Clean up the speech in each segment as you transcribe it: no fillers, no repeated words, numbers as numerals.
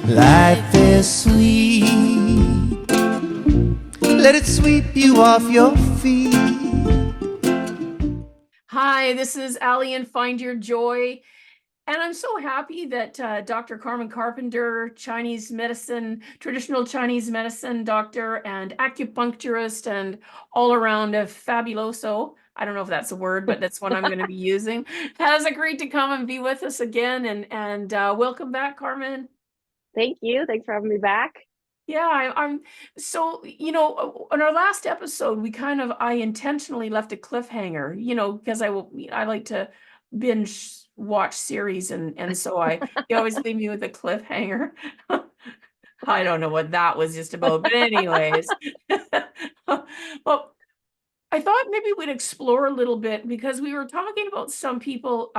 Life is sweet. Let it sweep you off your feet. Hi, this is Allie and Find Your Joy. And I'm so happy that Dr. Carmen Carpenter, Chinese medicine, traditional Chinese medicine doctor and acupuncturist and all around a fabuloso, I don't know if that's a word, but that's what I'm going to be using, has agreed to come and be with us again. And welcome back, Carmen. Thank you. Thanks for having me back. Yeah, I'm so, on our last episode, I intentionally left a cliffhanger, because I like to binge watch series and so you always leave me with a cliffhanger. I don't know what that was just about, but anyways. Well, I thought maybe we'd explore a little bit because we were talking about some people,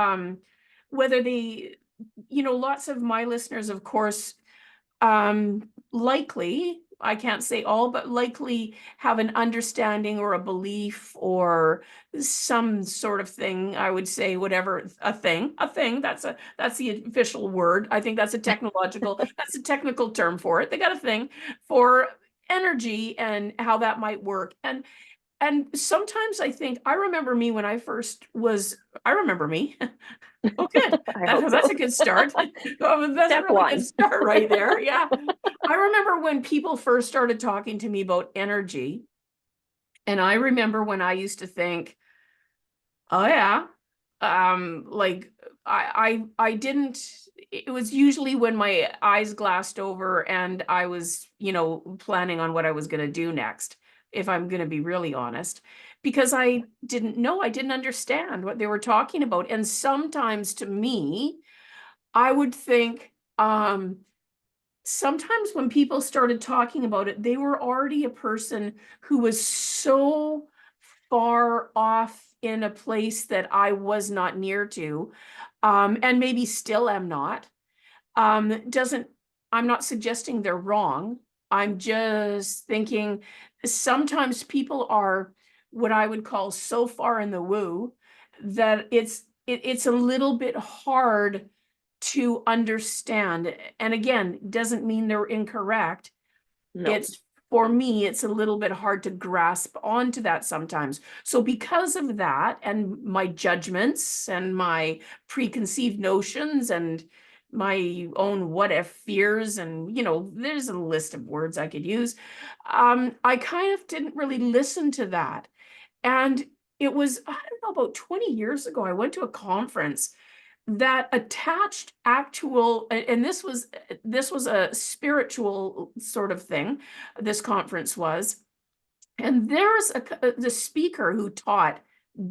whether they, lots of my listeners, of course, likely, I can't say all, but likely have an understanding or a belief or some sort of thing. I would say whatever, a thing, that's the official word. I think that's a that's a technical term for it. They got a thing for energy and how that might work. And sometimes I remember me when I first was, I remember me. Oh, good. That's a good start. Oh, that's a really good start right there. Yeah. I remember when people first started talking to me about energy. And I remember when I used to think, oh yeah, like I didn't, it was usually when my eyes glassed over and I was, planning on what I was going to do next, if I'm going to be really honest, because I didn't know, I didn't understand what they were talking about. And sometimes to me, I would think, sometimes when people started talking about it, they were already a person who was so far off in a place that I was not near to, and maybe still am not. Doesn't, I'm not suggesting they're wrong. I'm just thinking sometimes people are what I would call so far in the woo that it's a little bit hard to understand. And again, doesn't mean they're incorrect. No. It's, for me, it's a little bit hard to grasp onto that sometimes. So because of that and my judgments and my preconceived notions and my own what if fears, and there's a list of words I could use, I kind of didn't really listen to that. And it was, I don't know, about 20 years ago, I went to a conference that attached actual, and this was a spiritual sort of thing, this conference was, and there's the speaker who taught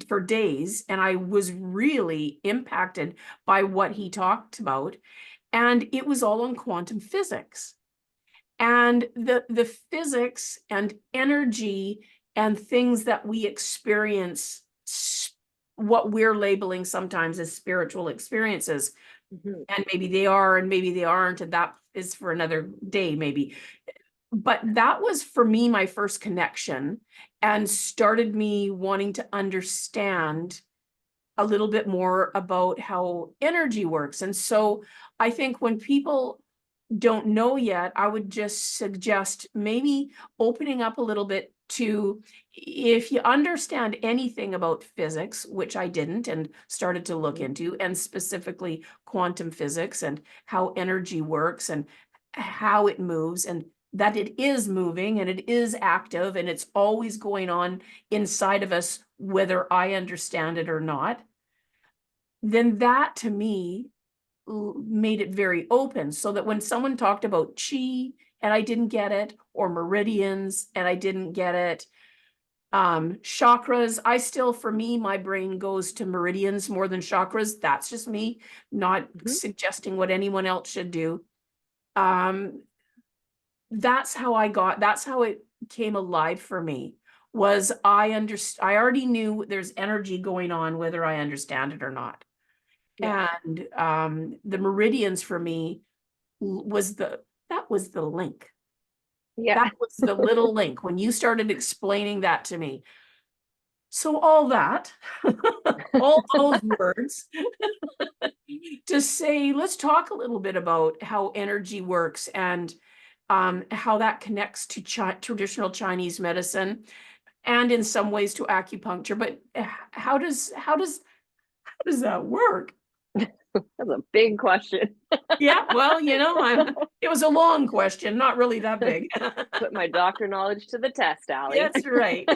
for days, and I was really impacted by what he talked about, and it was all on quantum physics and the physics and energy and things that we experience, what we're labeling sometimes as spiritual experiences. Mhm. And maybe they are and maybe they aren't, and that is for another day maybe. But that was for me my first connection and started me wanting to understand a little bit more about how energy works. And so I think when people don't know yet, I would just suggest maybe opening up a little bit to, if you understand anything about physics, which I didn't and started to look into, and specifically quantum physics and how energy works and how it moves, and that it is moving and it is active and it's always going on inside of us, whether I understand it or not, then that to me made it very open, so that when someone talked about chi and I didn't get it, or meridians and I didn't get it, chakras, I still, for me, my brain goes to meridians more than chakras. That's just me, not suggesting what anyone else should do. That's how it came alive for me, was I already knew there's energy going on whether I understand it or not. Yeah. And the meridians for me was that was the link. Yeah. That was the little link. When you started explaining that to me, So all that, all those words to say, let's talk a little bit about how energy works and how that connects to traditional Chinese medicine and in some ways to acupuncture. But how does that work? That's a big question. Yeah, well, you know, it was a long question, not really that big. Put my doctor knowledge to the test, Allie. That's right.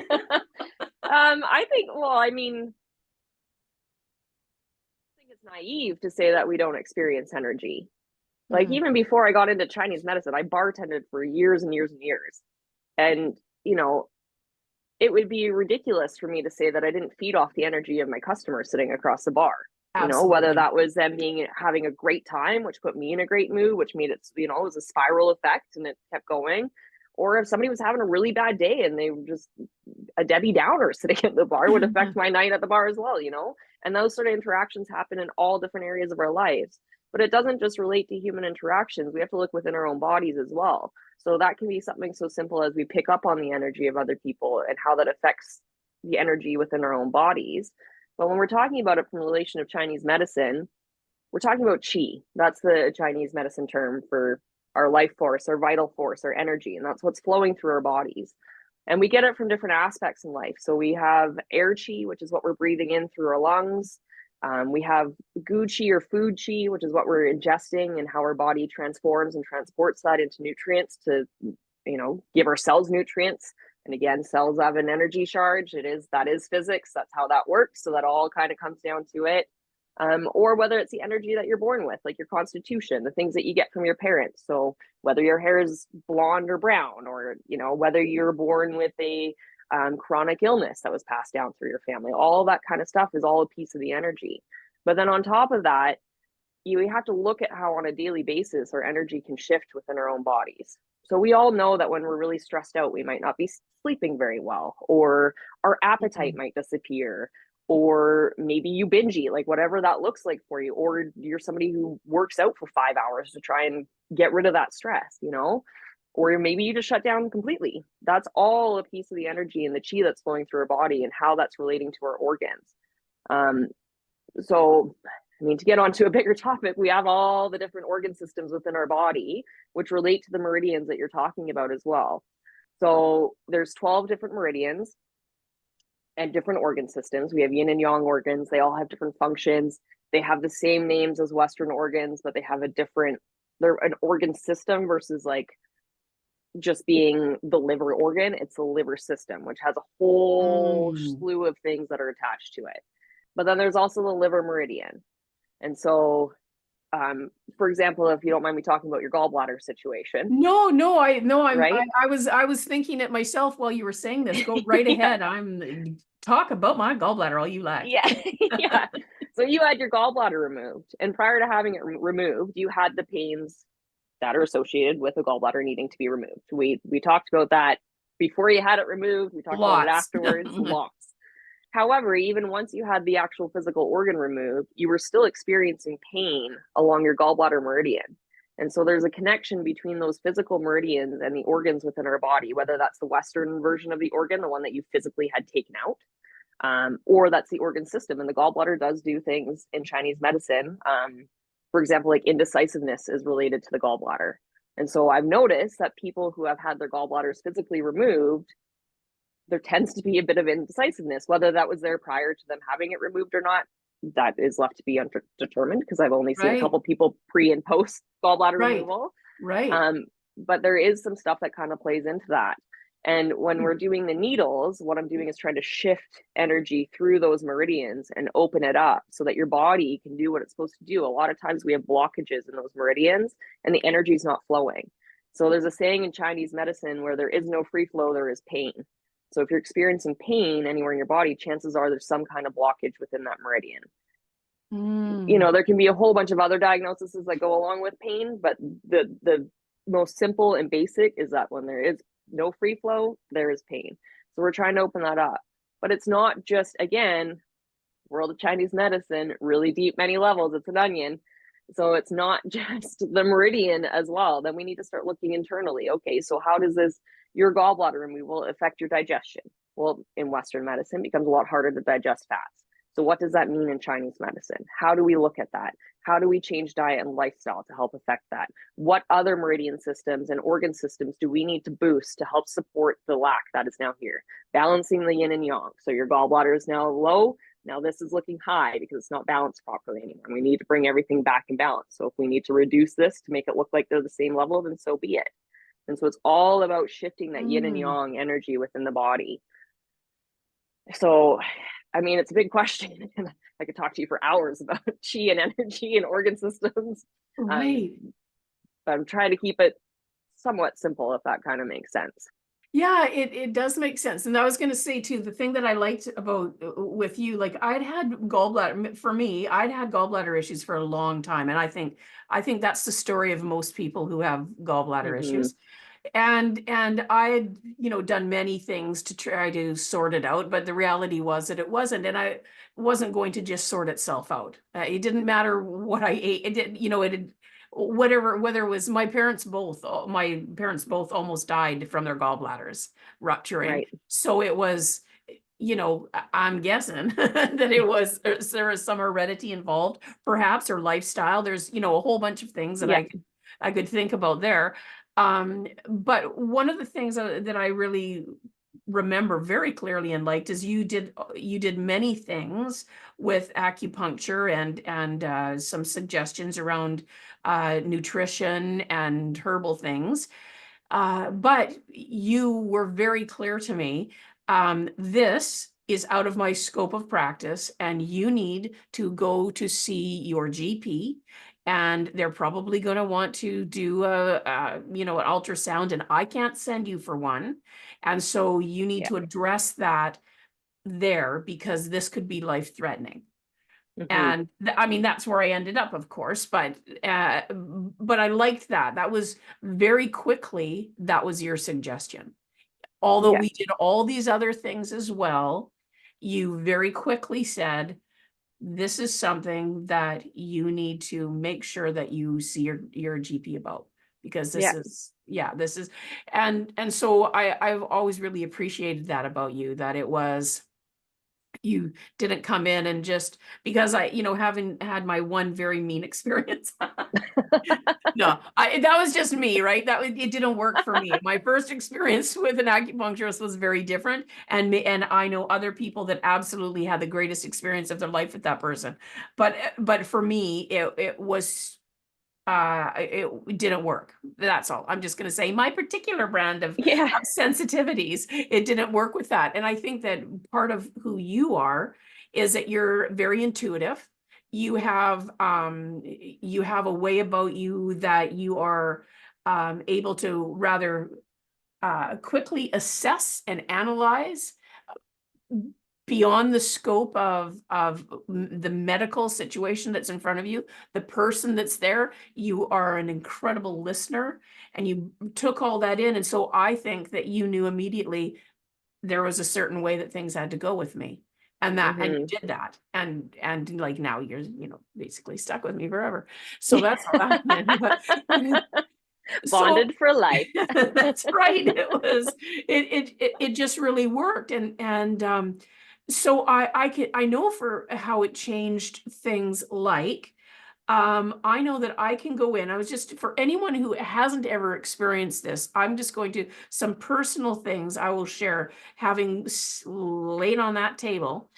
I think, well, I mean, I think it's naive to say that we don't experience energy. Like, even before I got into Chinese medicine, I bartended for years and years and years. And, you know, it would be ridiculous for me to say that I didn't feed off the energy of my customers sitting across the bar. You know, whether Absolutely. that was them having a great time, which put me in a great mood, which made it, you know, it was a spiral effect and it kept going. Or if somebody was having a really bad day and they were just a Debbie Downer sitting at the bar would affect my night at the bar as well, you know? And those sort of interactions happen in all different areas of our lives. But it doesn't just relate to human interactions. We have to look within our own bodies as well. So that can be something so simple as we pick up on the energy of other people and how that affects the energy within our own bodies. But when we're talking about it from the relation of Chinese medicine, we're talking about qi. That's the Chinese medicine term for our life force, our vital force, our energy, and that's what's flowing through our bodies. And we get it from different aspects in life. So we have air qi, which is what we're breathing in through our lungs. We have gu qi or food qi, which is what we're ingesting and how our body transforms and transports that into nutrients to, you know, give our cells nutrients. And again, cells have an energy charge. That is physics. That's how that works. So that all kind of comes down to it. Or whether it's the energy that you're born with, like your constitution, the things that you get from your parents. So whether your hair is blonde or brown, or, you know, whether you're born with a chronic illness that was passed down through your family, all that kind of stuff is all a piece of the energy. But then on top of that, you have to look at how on a daily basis our energy can shift within our own bodies. So we all know that when we're really stressed out, we might not be sleeping very well, or our appetite might disappear, or maybe you binge eat, like whatever that looks like for you, or you're somebody who works out for 5 hours to try and get rid of that stress, you know, or maybe you just shut down completely. That's all a piece of the energy and the chi that's flowing through our body and how that's relating to our organs. So I mean, to get onto a bigger topic, we have all the different organ systems within our body, which relate to the meridians that you're talking about as well. So there's 12 different meridians and different organ systems. We have yin and yang organs. They all have different functions. They have the same names as Western organs, but they have they're an organ system versus like just being the liver organ. It's the liver system, which has a whole slew of things that are attached to it. But then there's also the liver meridian. And so, for example, if you don't mind me talking about your gallbladder situation. I was thinking it myself while you were saying this. Go right ahead. Talk about my gallbladder all you like. Yeah. Yeah. So you had your gallbladder removed, and prior to having it removed, you had the pains that are associated with a gallbladder needing to be removed. We talked about that before you had it removed. We talked about it afterwards. Lots. However, even once you had the actual physical organ removed, you were still experiencing pain along your gallbladder meridian. And so there's a connection between those physical meridians and the organs within our body, whether that's the Western version of the organ, the one that you physically had taken out, or that's the organ system. And the gallbladder does do things in Chinese medicine. For example, like indecisiveness is related to the gallbladder. And so I've noticed that people who have had their gallbladders physically removed, there tends to be a bit of indecisiveness, whether that was there prior to them having it removed or not. That is left to be undetermined, because I've only seen a couple people pre and post gallbladder removal. Right. But there is some stuff that kind of plays into that. And when we're doing the needles, what I'm doing is trying to shift energy through those meridians and open it up so that your body can do what it's supposed to do. A lot of times we have blockages in those meridians and the energy is not flowing. So there's a saying in Chinese medicine, where there is no free flow, there is pain. So if you're experiencing pain anywhere in your body, chances are there's some kind of blockage within that meridian. You know, there can be a whole bunch of other diagnoses that go along with pain, but the most simple and basic is that when there is no free flow, there is pain. So we're trying to open that up. But it's not just, again, world of Chinese medicine, really deep, many levels. It's an onion. So it's not just the meridian as well. Then we need to start looking internally. Okay, so how does your gallbladder removal affect your digestion? Well, in Western medicine, it becomes a lot harder to digest fats. So what does that mean in Chinese medicine? How do we look at that? How do we change diet and lifestyle to help affect that? What other meridian systems and organ systems do we need to boost to help support the lack that is now here? Balancing the yin and yang. So your gallbladder is now low. Now this is looking high because it's not balanced properly anymore. We need to bring everything back in balance. So if we need to reduce this to make it look like they're the same level, then so be it. And so it's all about shifting that yin and yang energy within the body. So, I mean, it's a big question. I could talk to you for hours about chi and energy and organ systems. Right. But I'm trying to keep it somewhat simple, if that kind of makes sense. Yeah, it does make sense. And I was going to say too, the thing that I liked about with you, like I'd had gallbladder issues for a long time. And I think that's the story of most people who have gallbladder issues. And I had, done many things to try to sort it out, but the reality was that it wasn't, and I wasn't going to just sort itself out. It didn't matter what I ate. It did, whether it was my parents both almost died from their gallbladders rupturing. Right. So it was, I'm guessing that there was some heredity involved, perhaps, or lifestyle. There's, a whole bunch of things that I could think about there. But one of the things that I really remember very clearly and liked is you did many things with acupuncture and some suggestions around nutrition and herbal things. But you were very clear to me, this is out of my scope of practice, and you need to go to see your GP. And they're probably going to want to do an ultrasound, and I can't send you for one. And so you need to address that there, because this could be life-threatening. And I mean, that's where I ended up, of course, but I liked that. That was very quickly, that was your suggestion. Although we did all these other things as well, you very quickly said, this is something that you need to make sure that you see your GP about, because this is, and so I've always really appreciated that about you, that it was, you didn't come in and just, because I, having had my one very mean experience. No, that was just me, right? It didn't work for me. My first experience with an acupuncturist was very different. And I know other people that absolutely had the greatest experience of their life with that person. But for me, it was, it didn't work. That's all. I'm just going to say my particular brand of sensitivities, it didn't work with that. And I think that part of who you are is that you're very intuitive. You have a way about you that you are able to rather quickly assess and analyze beyond the scope of the medical situation that's in front of you, the person that's there. You are an incredible listener, and you took all that in. And so I think that you knew immediately there was a certain way that things had to go with me. And that, and you did that. And like, now you're, basically stuck with me forever. So that's all that meant. Bonded for life. That's right. It just really worked. And so I know for how it changed things. Like, I know that I can go in. I was just, for anyone who hasn't ever experienced this, I'm just going to, some personal things I will share, having laid on that table,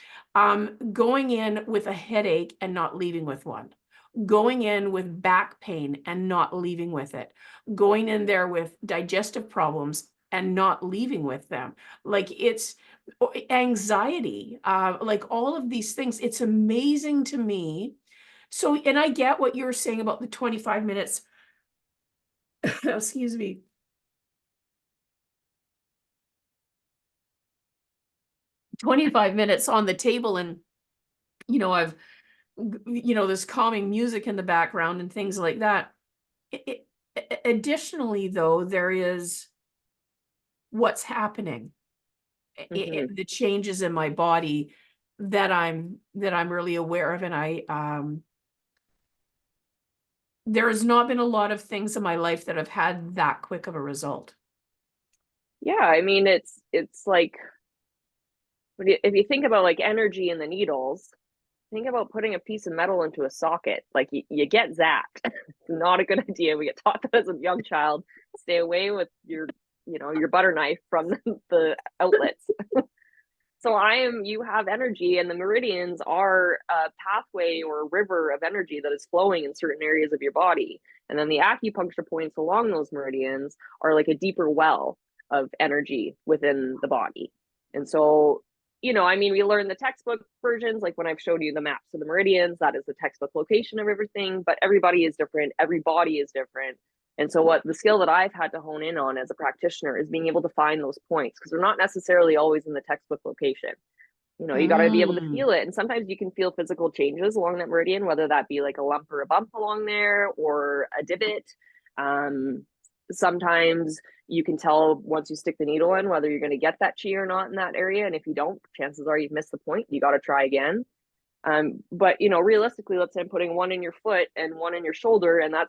going in with a headache and not leaving with one, going in with back pain and not leaving with it, going in there with digestive problems and not leaving with them. Like, it's anxiety, like all of these things. It's amazing to me. So, and I get what you're saying about the 25 minutes, excuse me. 25 minutes on the table, and, I've, this calming music in the background and things like that. Additionally, though, there is what's happening, the changes in my body that I'm really aware of. And there has not been a lot of things in my life that have had that quick of a result. Yeah, I mean, it's like if you think about like energy in the needles, think about putting a piece of metal into a socket. Like you get zapped. It's not a good idea. We get taught that as a young child. Stay away with your, your butter knife from the outlets. So you have energy, and the meridians are a pathway or a river of energy that is flowing in certain areas of your body. And then the acupuncture points along those meridians are like a deeper well of energy within the body. And so, we learn the textbook versions, like when I've showed you the maps of the meridians, that is the textbook location of everything, but everybody is different. Every body is different. And so what the skill that I've had to hone in on as a practitioner is being able to find those points, because they're not necessarily always in the textbook location. You got to be able to feel it. And sometimes you can feel physical changes along that meridian, whether that be like a lump or a bump along there or a divot. Sometimes you can tell once you stick the needle in whether you're going to get that chi or not in that area. And if you don't, chances are you've missed the point. You got to try again. But realistically, let's say I'm putting one in your foot and one in your shoulder, and that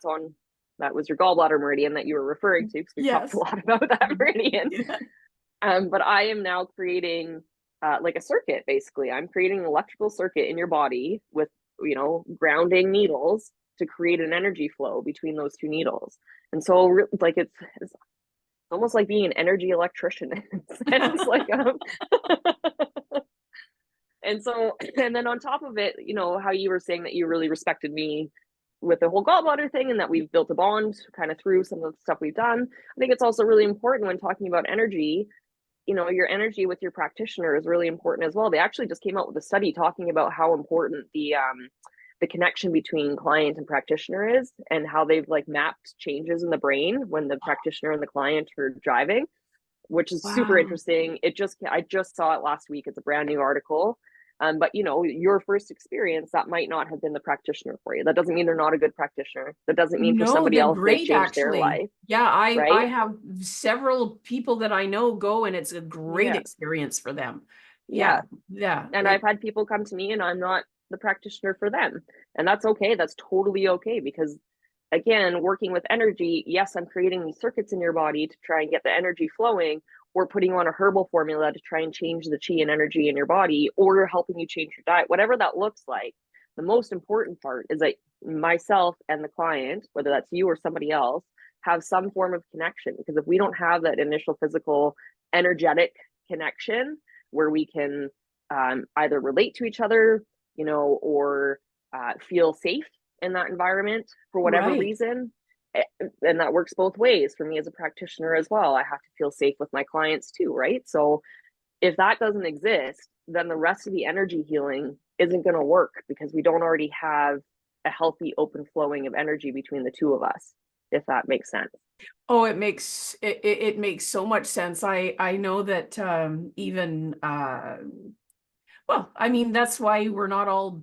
was your gallbladder meridian that you were referring to, because we talked a lot about that meridian. But I am now creating like a circuit, basically. I'm creating an electrical circuit in your body with, grounding needles to create an energy flow between those two needles. And so like it's almost like being an energy electrician. It's like and then on top of it, how you were saying that you really respected me with the whole gallbladder thing, and that we've built a bond kind of through some of the stuff we've done. I think it's also really important when talking about energy, your energy with your practitioner is really important as well. They actually just came out with a study talking about how important the connection between client and practitioner is, and how they've like mapped changes in the brain when the practitioner and the client are driving, which is super interesting. I just saw it last week. It's a brand new article. But your first experience, that might not have been the practitioner for you. That doesn't mean they're not a good practitioner. That doesn't mean for somebody else they changed their life. Yeah, I right? have several people that I know go, and it's a great experience for them. Yeah. And I've had people come to me and I'm not the practitioner for them. And that's okay. That's totally okay, because again, working with energy, yes, I'm creating these circuits in your body to try and get the energy flowing, or putting on a herbal formula to try and change the chi and energy in your body, or helping you change your diet, whatever that looks like. The most important part is that myself and the client, whether that's you or somebody else, have some form of connection. Because if we don't have that initial physical energetic connection where we can either relate to each other, or feel safe in that environment for whatever reason, and that works both ways for me as a practitioner as well. I have to feel safe with my clients too, right? So if that doesn't exist, then the rest of the energy healing isn't going to work, because we don't already have a healthy open flowing of energy between the two of us, if that makes sense. Oh, it makes so much sense. I know that even well, I mean, that's why we're not all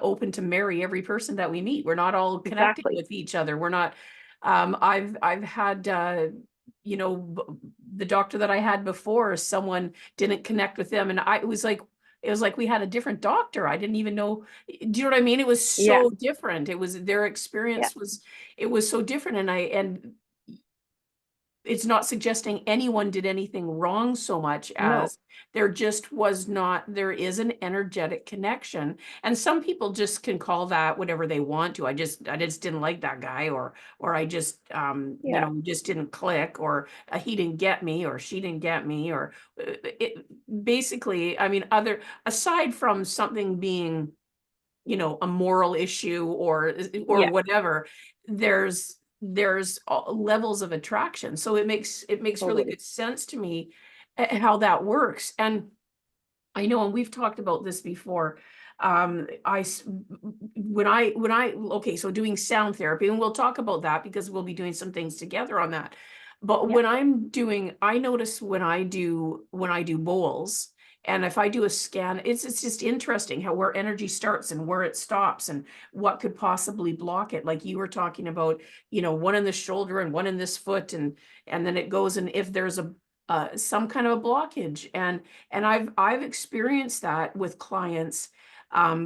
open to marry every person that we meet. We're not all connected with each other. We're not. I've had the doctor that I had before, someone didn't connect with them, and it was like we had a different doctor. I didn't even know. Do you know what I mean? It was so different. It was their experience was so different, and it's not suggesting anyone did anything wrong so much as there just was not, there is an energetic connection. And some people just can call that whatever they want to. I just didn't like that guy, or I just, we just didn't click, or he didn't get me, or she didn't get me, or basically, I mean, aside from something being, a moral issue or whatever, there's levels of attraction. So it makes really good sense to me how that works. And I know, and we've talked about this before. So doing sound therapy, and we'll talk about that because we'll be doing some things together on that. But when I notice when I do bowls, and if I do a scan, it's just interesting where energy starts and where it stops and what could possibly block it. Like you were talking about, one in the shoulder and one in this foot, and then it goes, and if there's some kind of a blockage, and I've experienced that with clients,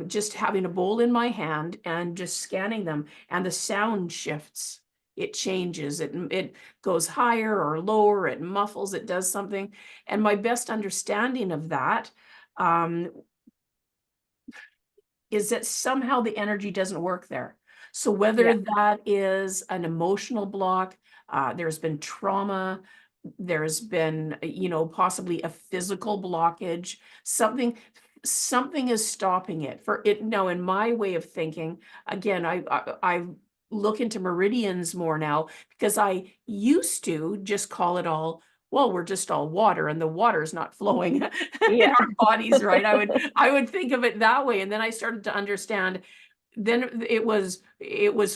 just having a bowl in my hand and just scanning them, and the sound shifts. it changes, it goes higher or lower, it muffles, it does something. And my best understanding of that is that somehow the energy doesn't work there. So whether Yeah. that is an emotional block, there's been trauma, there's been, you know, possibly a physical blockage, something is stopping it for it. Now, in my way of thinking, again, I look into meridians more now, because I used to just call it all, well, we're just all water and the water's not flowing in Yeah. our bodies, right? I would think of it that way. And then I started to understand, then it was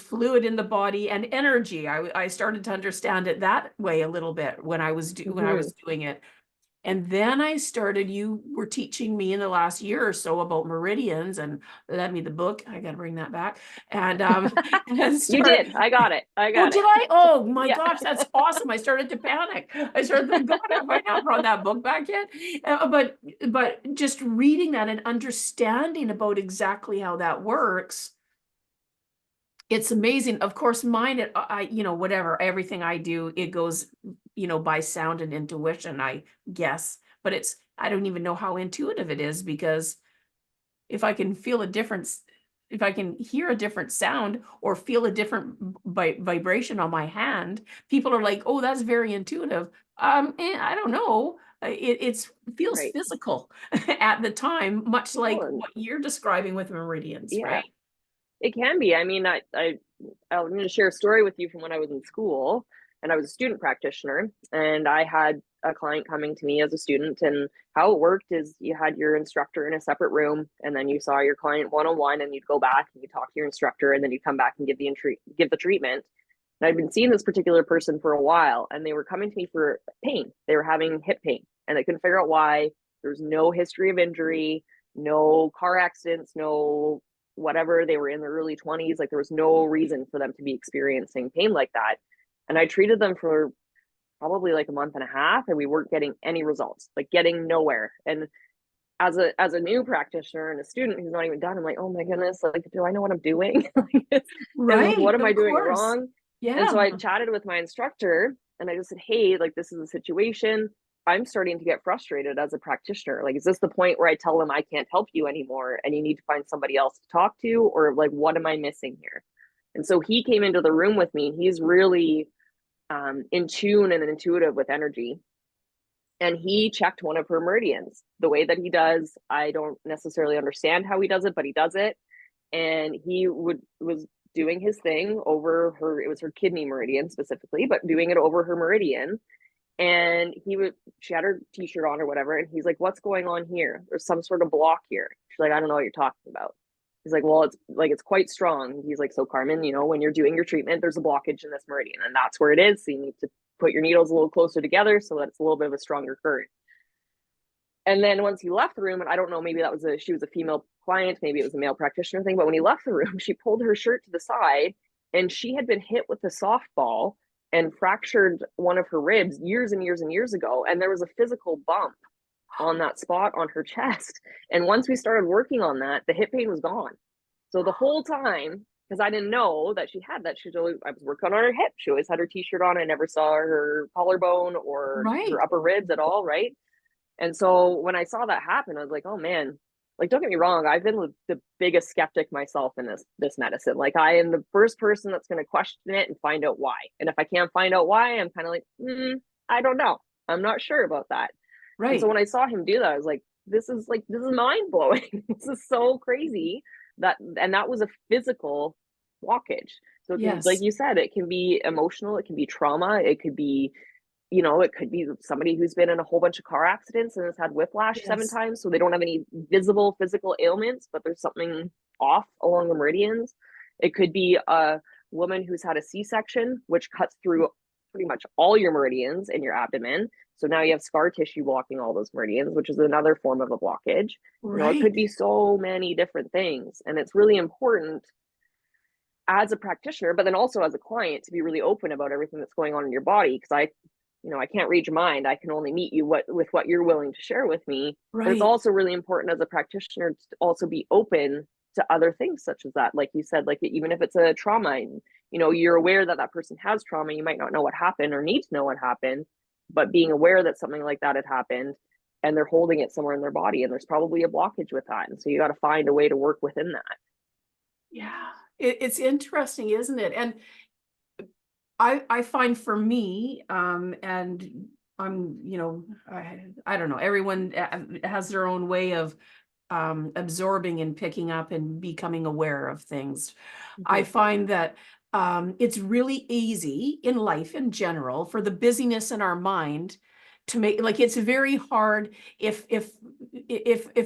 fluid in the body and energy. I started to understand it that way a little bit when I was doing it. And then I started, you were teaching me in the last year or so about meridians, and lend me the book. I got to bring that back. And, You did. I got it. I oh, got did it. I? Oh my Yeah. gosh, that's awesome. I started to panic. I started to, God, have I not brought that book back yet? But just reading that and understanding about exactly how that works, it's amazing. Of course, mine, you know, whatever, everything I do, it goes, you know, by sound and intuition, I guess. But I don't even know how intuitive it is, because if I can feel a difference, if I can hear a different sound or feel a different vibration on my hand, people are like, "Oh, that's very intuitive." I don't know. It feels Right. physical at the time, much like Well, what you're describing with meridians, yeah, right? it can be. I mean, I'll need to share a story with you from when I was in school and I was a student practitioner, and I had a client coming to me as a student, and how it worked is you had your instructor in a separate room, and then you saw your client one-on-one, and you'd go back and you talk to your instructor, and then you come back and give the treatment. And I'd been seeing this particular person for a while, and they were coming to me for pain. They were having hip pain, and they couldn't figure out why. There was no history of injury, no car accidents, no whatever. They were in their early 20s. Like, there was no reason for them to be experiencing pain like that. And I treated them for probably like a month and a half, and we weren't getting any results, like getting nowhere. And as a new practitioner and a student who's not even done, I'm like, oh my goodness, like, do I know what I'm doing? Right, What am I of doing course. wrong? And so Yeah. I chatted with my instructor, and I just said, hey, like, this is a situation. I'm starting to get frustrated as a practitioner. Like, is this the point where I tell them I can't help you anymore and you need to find somebody else to talk to? Or like, what am I missing here? And so he came into the room with me. He's really in tune and intuitive with energy. And he checked one of her meridians the way that he does. I don't necessarily understand how he does it, but he does it. And he was doing his thing over her, it was her kidney meridian specifically, but doing it over her meridian. And she had her t-shirt on or whatever, and he's like, what's going on here? There's some sort of block here. She's like, I don't know what you're talking about. He's like, well, it's quite strong. He's like, so Carmen, you know, when you're doing your treatment, there's a blockage in this meridian, and that's where it is. So you need to put your needles a little closer together so that it's a little bit of a stronger current. And then once he left the room, and I don't know, maybe she was a female client, maybe it was a male practitioner thing, but when he left the room, she pulled her shirt to the side, and she had been hit with a softball and fractured one of her ribs years and years and years ago. And there was a physical bump on that spot on her chest. And once we started working on that, the hip pain was gone. So the whole time, because I didn't know that she had that, I was working on her hip. She always had her t-shirt on. I never saw her collarbone or Right. her upper ribs at all, right? And so when I saw that happen, I was like, oh man, like, don't get me wrong, I've been the biggest skeptic myself in this medicine. Like, I am the first person that's going to question it and find out why. And if I can't find out why, I'm kind of like, I don't know. I'm not sure about that. Right. And so when I saw him do that, I was like, this is mind blowing. This is so crazy. And that was a physical blockage. So it can, like you said, it can be emotional, it can be trauma, it could be, you know, it could be somebody who's been in a whole bunch of car accidents and has had whiplash 7 times, so they don't have any visible physical ailments, but there's something off along the meridians. It could be a woman who's had a C-section, which cuts through pretty much all your meridians in your abdomen. So now you have scar tissue blocking all those meridians, which is another form of a blockage. Right. You know, it could be so many different things. And it's really important as a practitioner, but then also as a client, to be really open about everything that's going on in your body. Because I can't read your mind. I can only meet you with what you're willing to share with me. Right. But it's also really important as a practitioner to also be open to other things such as that. Like you said, like, even if it's a trauma, and, you know, you're aware that that person has trauma. You might not know what happened or need to know what happened, but being aware that something like that had happened and they're holding it somewhere in their body, and there's probably a blockage with that. And so you got to find a way to work within that. Yeah, it's interesting, isn't it? And I find for me, and I'm, you know, I don't know, everyone has their own way of absorbing and picking up and becoming aware of things. I find that it's really easy in life in general for the busyness in our mind to make, like, it's very hard if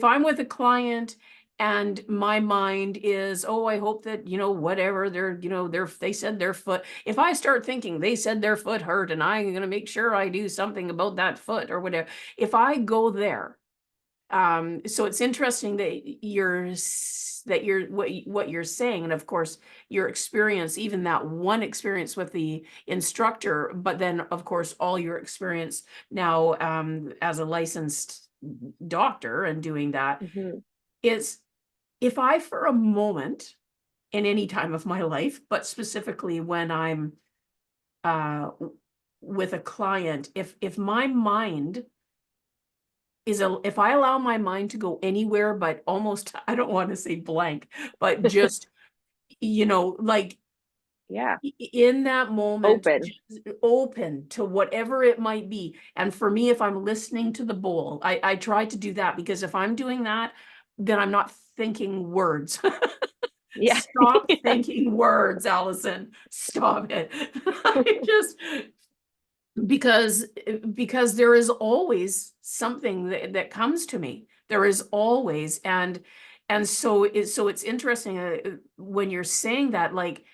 I'm with a client and my mind is, oh, I hope that, you know, whatever they're, you know, they said their foot. If I start thinking they said their foot hurt and I'm going to make sure I do something about that foot or whatever, if I go there, so it's interesting that what you're saying, and of course your experience, even that one experience with the instructor, but then of course all your experience now as a licensed doctor and doing that is, if I for a moment in any time of my life, but specifically when I'm with a client, if my mind if I allow my mind to go anywhere but almost, I don't want to say blank, but just, you know, like Yeah. in that moment, Open. just open to whatever it might be. And for me, if I'm listening to the bowl, I try to do that, because if I'm doing that, then I'm not thinking words. Yeah. Stop thinking words, Allison. Stop it. I just, because there is always something that comes to me. There is always, and so it's interesting when you're saying that, like,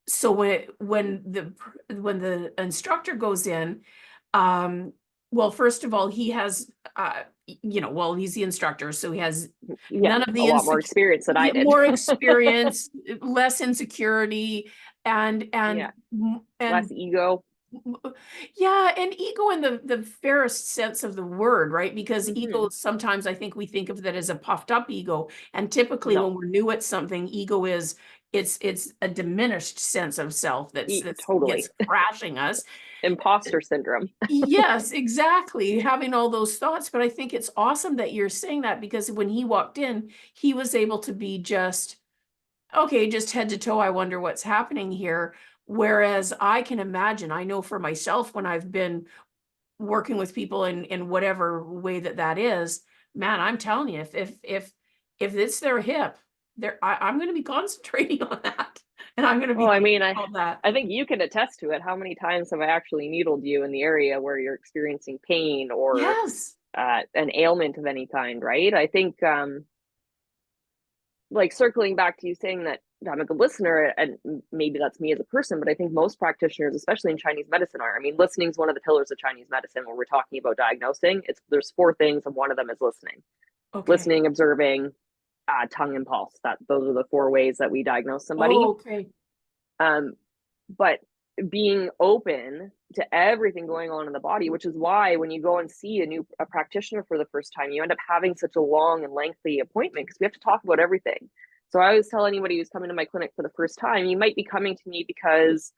so when the instructor goes in, well, first of all, he has you know, well, he's the instructor, so he has Yeah. none of A the lot more experience than I did. more experience, less insecurity, and Yeah. and Less ego. yeah, and ego in the fairest sense of the word, right? Because ego, sometimes I think we think of that as a puffed up ego, and typically No. when we're new at something, ego is, it's a diminished sense of self that's Totally. gets crashing us. Imposter syndrome. Yes, exactly. Having all those thoughts, but I think it's awesome that you're saying that, because when he walked in, he was able to be just, okay, just head to toe, I wonder what's happening here. Whereas I can imagine, I know for myself, when I've been working with people in whatever way that is, man, I'm telling you, if it's their hip, I'm going to be concentrating on that, and I'm going to be Well, I thinking mean, I about that. I think you can attest to it. How many times have I actually needled you in the area where you're experiencing pain or Yes. an ailment of any kind, right? I think like circling back to you saying that I'm a good listener, and maybe that's me as a person, but I think most practitioners, especially in Chinese medicine, are. I mean, listening is one of the pillars of Chinese medicine. When we're talking about diagnosing, there's 4 things, and one of them is listening. Okay. Listening, observing, tongue, and pulse. Those are the 4 ways that we diagnose somebody. Oh, okay. But being open to everything going on in the body, which is why when you go and see a practitioner for the first time, you end up having such a long and lengthy appointment, because we have to talk about everything. So I always tell anybody who's coming to my clinic for the first time, you might be coming to me because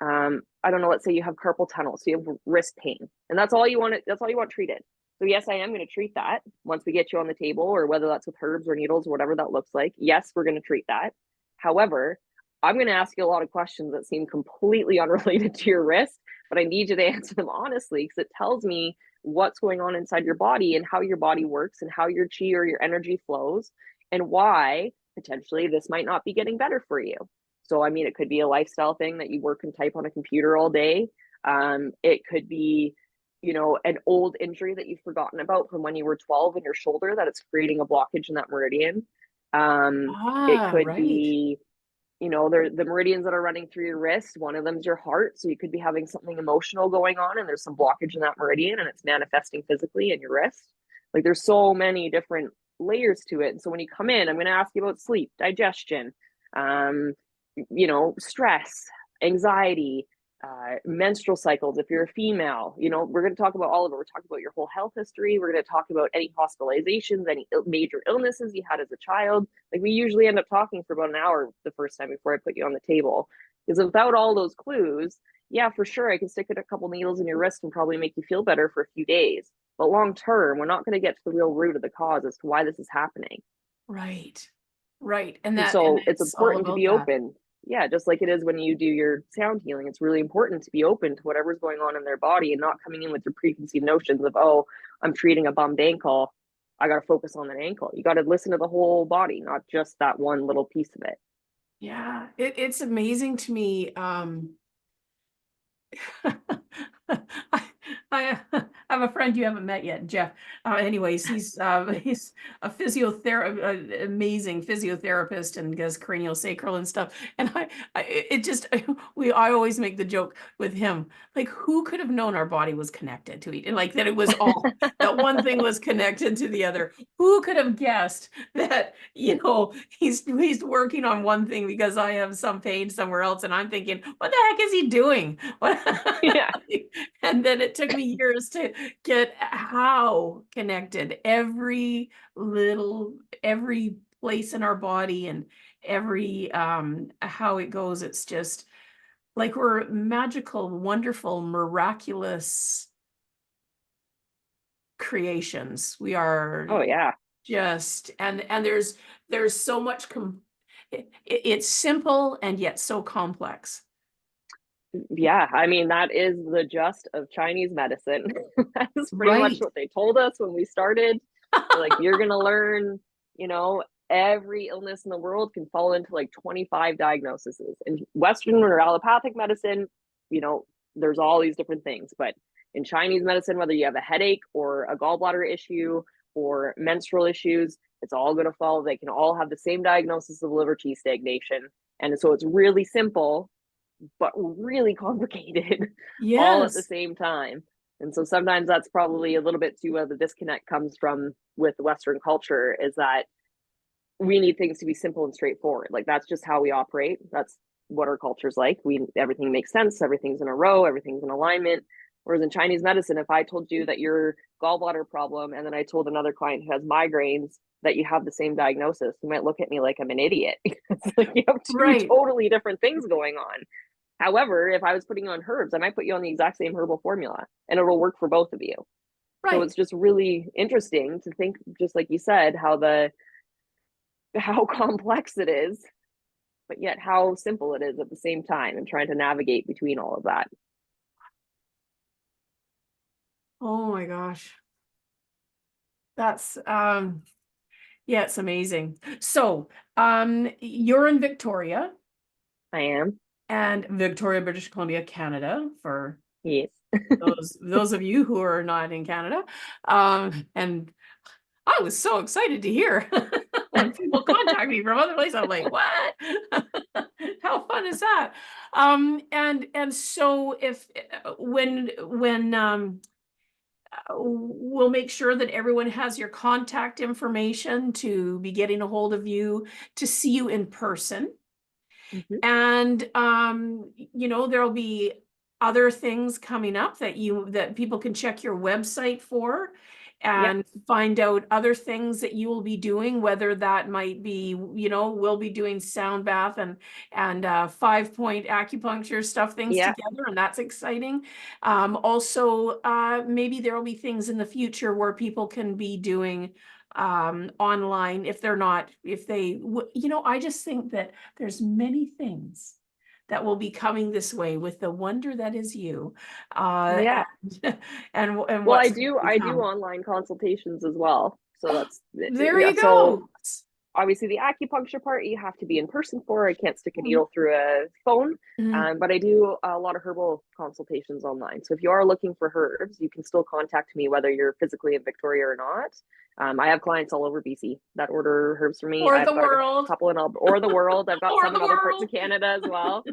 I don't know, let's say you have carpal tunnel, so you have wrist pain, and that's all you want treated. So yes, I am going to treat that once we get you on the table, or whether that's with herbs or needles or whatever that looks like. Yes, we're going to treat that. However, I'm going to ask you a lot of questions that seem completely unrelated to your wrist, but I need you to answer them honestly, because it tells me what's going on inside your body and how your body works and how your chi or your energy flows, and why potentially this might not be getting better for you. So, I mean, it could be a lifestyle thing that you work and type on a computer all day. It could be, you know, an old injury that you've forgotten about from when you were 12 in your shoulder, that it's creating a blockage in that meridian. It could Right. be, you know, the meridians that are running through your wrist. One of them is your heart. So you could be having something emotional going on, and there's some blockage in that meridian, and it's manifesting physically in your wrist. Like, there's so many different layers to it. And so when you come in, I'm going to ask you about sleep, digestion, you know, stress, anxiety, menstrual cycles. If you're a female, you know, we're going to talk about all of it. We're talking about your whole health history. We're going to talk about any hospitalizations, any major illnesses you had as a child. Like, we usually end up talking for about an hour the first time before I put you on the table, Because without all those clues, yeah, for sure, I can stick a couple needles in your wrist and probably make you feel better for a few days. But long term, we're not going to get to the real root of the cause as to why this is happening. Right. Right. And So it's it's all important to about be that. open. Yeah, just like it is when you do your sound healing, it's really important to be open to whatever's going on in their body and not coming in with your preconceived notions of, oh, I'm treating a bummed ankle, I got to focus on that ankle. You got to listen to the whole body, not just that one little piece of it. Yeah, it's amazing to me. I, I have a friend you haven't met yet, Jeff. Anyways, he's a amazing physiotherapist, and does craniosacral and stuff. And I always make the joke with him, like, who could have known our body was connected to each, and like that it was all that one thing was connected to the other. Who could have guessed that, he's working on one thing because I have some pain somewhere else, and I'm thinking, what the heck is he doing? Yeah. And then it took me years to get how connected every place in our body, and every how it goes. It's just like we're magical, wonderful, miraculous creations. We are. Oh yeah. Just and there's so much it's simple and yet so complex. Yeah, I mean, that is the gist of Chinese medicine. That's pretty much Right. what they told us when we started. Like, you're gonna learn, every illness in the world can fall into like 25 diagnoses. In Western or allopathic medicine, there's all these different things. But in Chinese medicine, whether you have a headache or a gallbladder issue or menstrual issues, it's all gonna fall. They can all have the same diagnosis of liver qi stagnation. And so it's really simple, but really complicated all at the Yes. same time. And so sometimes that's probably a little bit too where the disconnect comes from with Western culture, is that we need things to be simple and straightforward. Like, that's just how we operate. That's what our culture's like. Everything makes sense, everything's in a row, everything's in alignment. Whereas in Chinese medicine, if I told you that your gallbladder problem, and then I told another client who has migraines that you have the same diagnosis, you might look at me like I'm an idiot. It's like you have two Right. totally different things going on. However, if I was putting you on herbs, I might put you on the exact same herbal formula and it'll work for both of you. Right. So it's just really interesting to think, just like you said, how complex it is, but yet how simple it is at the same time, and trying to navigate between all of that. Oh my gosh. That's yeah, it's amazing. So you're in Victoria. I am. And Victoria, British Columbia, Canada, for Yes. those of you who are not in Canada. And I was so excited to hear when people contact me from other places. I'm like, what? How fun is that? And so when we'll make sure that everyone has your contact information to be getting a hold of you, to see you in person. Mm-hmm. And there'll be other things coming up that people can check your website for, and find out other things that you will be doing, whether that might be, we'll be doing sound bath and 5-point acupuncture stuff, things together, and that's exciting. Also, maybe there will be things in the future where people can be doing online, if I just think that there's many things that will be coming this way with the wonder that is you. And well, I do online consultations as well. So that's there you go. So obviously the acupuncture part you have to be in person for. I can't stick a needle through a phone. But I do a lot of herbal consultations online. So if you are looking for herbs, you can still contact me whether you're physically in Victoria or not. I have clients all over BC that order herbs for me. Or the world. A couple or the world. I've got some in other parts of Canada as well.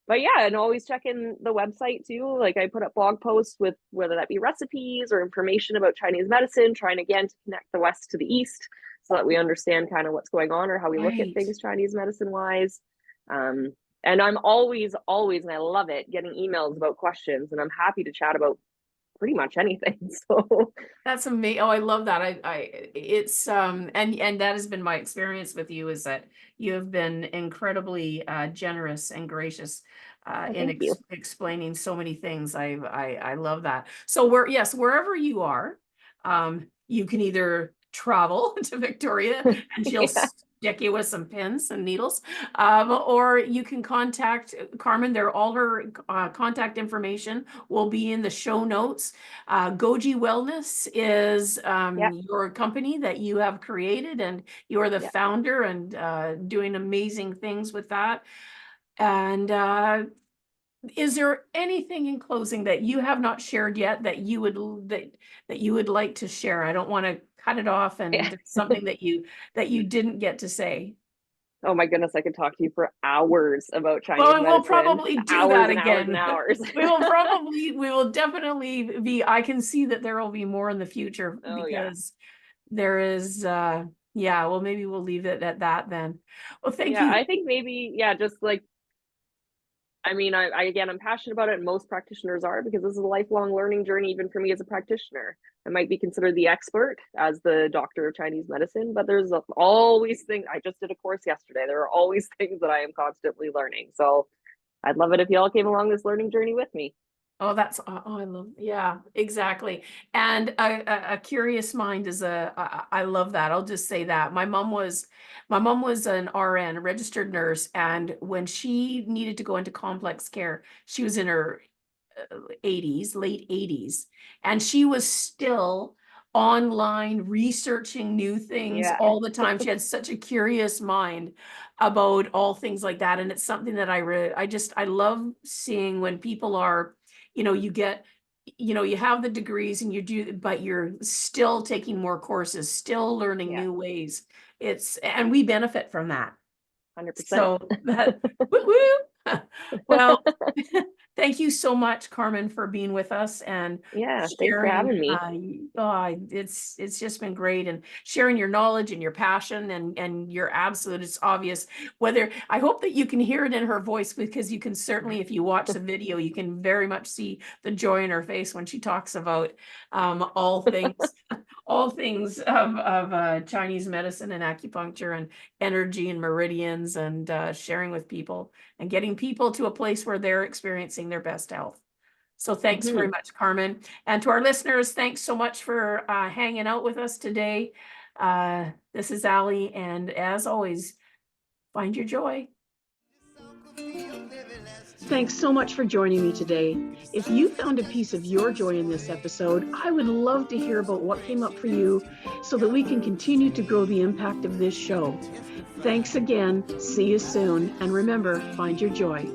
But yeah, and always check in the website too. Like, I put up blog posts with whether that be recipes or information about Chinese medicine, trying again to connect the West to the East so that we understand kind of what's going on or how we look at things Chinese medicine wise. And I'm always, and I love it, getting emails about questions, and I'm happy to chat about pretty much anything. So That's amazing. Oh, I love that. It's and that has been my experience with you, is that you have been incredibly generous and gracious well, in thank you. explaining so many things. I love that. So wherever you are, you can either travel to Victoria and she'll Yeah. stick you with some pins and needles, or you can contact Carmen. All her contact information will be in the show notes. Goji Wellness is Yeah. your company that you have created, and you are the Yeah. founder and doing amazing things with that. And is there anything in closing that you have not shared yet that you would like to share? I don't want to cut it off and Yeah. there's something that you didn't get to say. Oh my goodness, I could talk to you for hours about Chinese Well, and we'll medicine. probably do Hours that and hours and again. hours. We will definitely be, I can see that there will be more in the future Oh yeah. because there is, yeah, well, maybe we'll leave it at that then. Well, thank Yeah, you. I think maybe, yeah, just like, I mean, I again, I'm passionate about it, and most practitioners are, because this is a lifelong learning journey, even for me as a practitioner. I might be considered the expert as the doctor of Chinese medicine, but there's always things. I just did a course yesterday. There are always things that I am constantly learning. So I'd love it if y'all came along this learning journey with me. Oh, I love, yeah, exactly. And a curious mind is I love that. I'll just say that. My mom was an RN, a registered nurse. And when she needed to go into complex care, she was in her 80s, late 80s, and she was still online researching new things Yeah. all the time. She had such a curious mind about all things like that. And it's something that I love seeing when people are, you get, you have the degrees and you do, but you're still taking more courses, still learning Yeah. new ways. And we benefit from that. 100%. So that, woo-woo. Well, thank you so much, Carmen, for being with us and Yeah, thanks for sharing. having me. It's just been great, and sharing your knowledge and your passion and your absolute. It's obvious. Whether I hope that you can hear it in her voice, because you can certainly, if you watch the video, you can very much see the joy in her face when she talks about all things. All things of Chinese medicine and acupuncture and energy and meridians, and sharing with people and getting people to a place where they're experiencing their best health. So thanks very much, Carmen. And to our listeners, thanks so much for hanging out with us today. This is Ali, and as always, find your joy. Thanks so much for joining me today. If you found a piece of your joy in this episode, I would love to hear about what came up for you so that we can continue to grow the impact of this show. Thanks again. See you soon. And remember, find your joy.